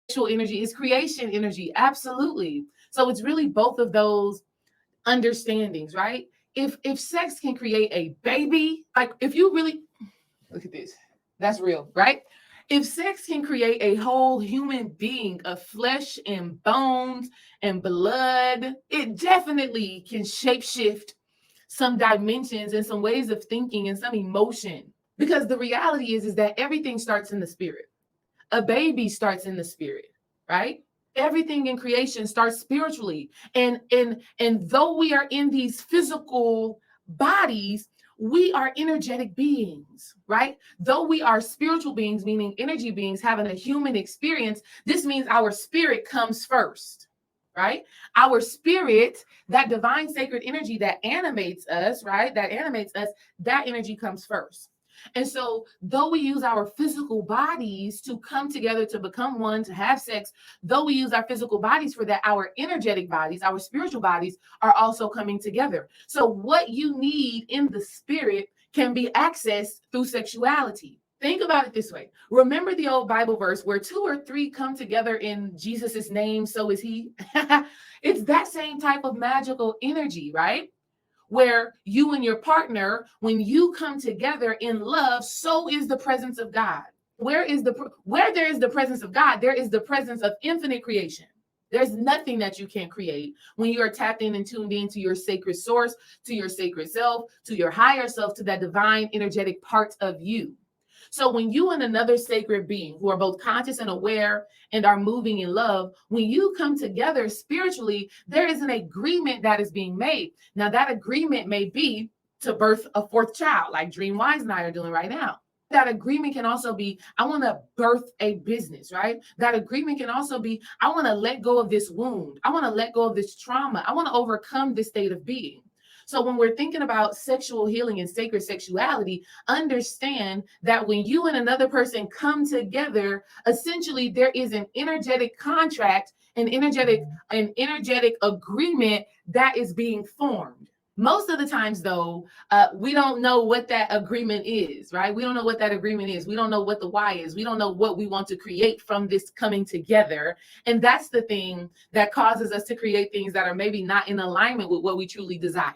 sexual energy is creation energy. Absolutely. So it's really both of those understandings, right? If sex can create a baby, like if you really look at this, that's real, right? If sex can create a whole human being of flesh and bones and blood, it definitely can shapeshift some dimensions and some ways of thinking and some emotion. Because the reality is that everything starts in the spirit. A baby starts in the spirit, right? Everything in creation starts spiritually. And though we are in these physical bodies, we are energetic beings, right? Though we are spiritual beings, meaning energy beings having a human experience, this means our spirit comes first, right? Our spirit, that divine sacred energy that animates us, right? That animates us, that energy comes first. And so, though we use our physical bodies to come together to become one, to have sex, though we use our physical bodies for that, our energetic bodies, our spiritual bodies are also coming together. So, what you need in the spirit can be accessed through sexuality. Think about it this way. Remember the old Bible verse where 2 or 3 come together in Jesus's name, so is he. It's that same type of magical energy, right? Where you and your partner, when you come together in love, so is the presence of God. Where there is the presence of God, there is the presence of infinite creation. There's nothing that you can't create when you are tapped in and tuned in to your sacred source, to your sacred self, to your higher self, to that divine energetic part of you. So when you and another sacred being who are both conscious and aware and are moving in love, when you come together spiritually, there is an agreement that is being made. Now, that agreement may be to birth a 4th child, like Dream Wise and I are doing right now. That agreement can also be, I want to birth a business, right? That agreement can also be, I want to let go of this wound. I want to let go of this trauma. I want to overcome this state of being. So when we're thinking about sexual healing and sacred sexuality, understand that when you and another person come together, essentially there is an energetic contract, an energetic agreement that is being formed. Most of the times, though, we don't know what that agreement is, right? We don't know what that agreement is. We don't know what the why is. We don't know what we want to create from this coming together. And that's the thing that causes us to create things that are maybe not in alignment with what we truly desire.